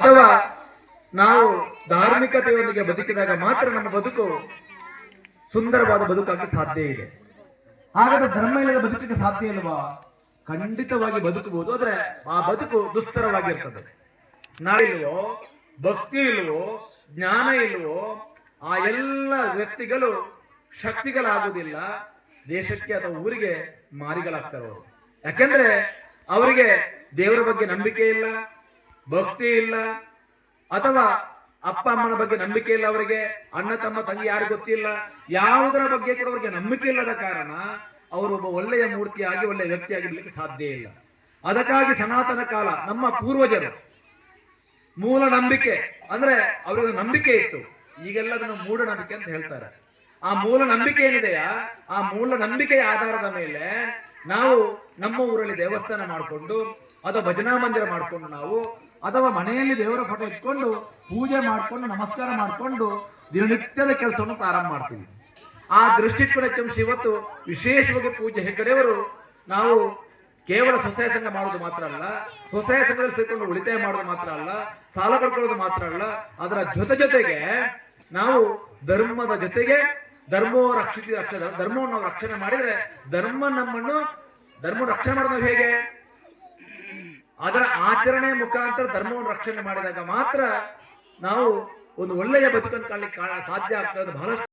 ಅಥವಾ ನಾವು ಧಾರ್ಮಿಕತೆಯೊಂದಿಗೆ ಬದುಕಿದಾಗ ಮಾತ್ರ ನಮ್ಮ ಬದುಕು ಸುಂದರವಾದ ಬದುಕಾಗಿ ಸಾಧ್ಯ ಇದೆ. ಹಾಗಾದ್ರೆ ಧರ್ಮ ಇಲ್ಲದ ಬದುಕಕ್ಕೆ ಸಾಧ್ಯ ಇಲ್ವಾ? ಖಂಡಿತವಾಗಿ ಬದುಕಬಹುದು, ಆದ್ರೆ ಆ ಬದುಕು ದುಸ್ತರವಾಗಿರ್ತದೆ. ನಾವಿಲ್ವೋ, ಭಕ್ತಿ ಇಲ್ವೋ, ಜ್ಞಾನ ಇಲ್ವೋ, ಆ ಎಲ್ಲ ವ್ಯಕ್ತಿಗಳು ಶಕ್ತಿಗಳಾಗುವುದಿಲ್ಲ, ದೇಶಕ್ಕೆ ಅಥವಾ ಊರಿಗೆ ಮಾರಿಗಳಾಗ್ತಾರೆ ಅವರು. ಯಾಕೆಂದ್ರೆ ಅವರಿಗೆ ದೇವರ ಬಗ್ಗೆ ನಂಬಿಕೆ ಇಲ್ಲ, ಭಕ್ತಿ ಇಲ್ಲ, ಅಥವಾ ಅಪ್ಪ ಅಮ್ಮನ ಬಗ್ಗೆ ನಂಬಿಕೆ ಇಲ್ಲ, ಅವರಿಗೆ ಅಣ್ಣ ತಮ್ಮ ತಂಗಿ ಯಾರು ಗೊತ್ತಿಲ್ಲ, ಯಾವುದರ ಬಗ್ಗೆ ಕೂಡ ಅವರಿಗೆ ನಂಬಿಕೆ ಇಲ್ಲದ ಕಾರಣ ಅವರು ಒಬ್ಬ ಒಳ್ಳೆಯ ಮೂರ್ತಿಯಾಗಿ ಒಳ್ಳೆಯ ವ್ಯಕ್ತಿಯಾಗಿರ್ಲಿಕ್ಕೆ ಸಾಧ್ಯ ಇಲ್ಲ. ಅದಕ್ಕಾಗಿ ಸನಾತನ ಕಾಲ ನಮ್ಮ ಪೂರ್ವಜರು ಮೂಲ ನಂಬಿಕೆ ಅಂದ್ರೆ ಅವರಿಗೆ ನಂಬಿಕೆ ಇತ್ತು, ಈಗೆಲ್ಲ ಅದನ್ನು ಮೂಢನಂಬಿಕೆ ಅಂತ ಹೇಳ್ತಾರೆ. ಆ ಮೂಲ ನಂಬಿಕೆ ಏನಿದೆಯಾ, ಆ ಮೂಲ ನಂಬಿಕೆಯ ಆಧಾರದ ಮೇಲೆ ನಾವು ನಮ್ಮ ಊರಲ್ಲಿ ದೇವಸ್ಥಾನ ಮಾಡಿಕೊಂಡು ಅಥವಾ ಭಜನಾ ಮಂದಿರ ಮಾಡಿಕೊಂಡು ನಾವು ಅಥವಾ ಮನೆಯಲ್ಲಿ ದೇವರ ಫೋಟೋ ಇಟ್ಕೊಂಡು ಪೂಜೆ ಮಾಡಿಕೊಂಡು ನಮಸ್ಕಾರ ಮಾಡಿಕೊಂಡು ದಿನನಿತ್ಯದ ಕೆಲಸವನ್ನು ಪ್ರಾರಂಭ ಮಾಡ್ತೀವಿ. ಆ ದೃಷ್ಟಿಕೋನ ಚಂಶ ಇವತ್ತು ವಿಶೇಷವಾಗಿ ಪೂಜೆ ಹೆಗ್ಗಡೆಯವರು ನಾವು ಕೇವಲ ಸ್ವಸಹಾಯ ಸಂಘ ಮಾಡೋದು ಮಾತ್ರ ಅಲ್ಲ, ಸ್ವಸಹಾಯ ಸಂಘದಲ್ಲಿ ಸೇರಿಕೊಂಡು ಉಳಿತಾಯ ಮಾಡೋದು ಮಾತ್ರ ಅಲ್ಲ, ಸಾಲ ಪಡ್ಕೊಳ್ಳೋದು ಮಾತ್ರ ಅಲ್ಲ, ಅದರ ಜೊತೆಗೆ ನಾವು ಧರ್ಮದ ಜೊತೆಗೆ ಧರ್ಮವನ್ನು ನಾವು ರಕ್ಷಣೆ ಮಾಡಿದ್ರೆ ಧರ್ಮ ರಕ್ಷಣೆ ಮಾಡೋದು ಹೇಗೆ? ಅದರ ಆಚರಣೆ ಮುಖಾಂತರ ಧರ್ಮವನ್ನು ರಕ್ಷಣೆ ಮಾಡಿದಾಗ ಮಾತ್ರ ನಾವು ಒಂದು ಒಳ್ಳೆಯ ಬದುಕನ್ನು ಕಾಣಲಿಕ್ಕೆ ಸಾಧ್ಯ ಆಗ್ತದೆ. ಬಹಳಷ್ಟು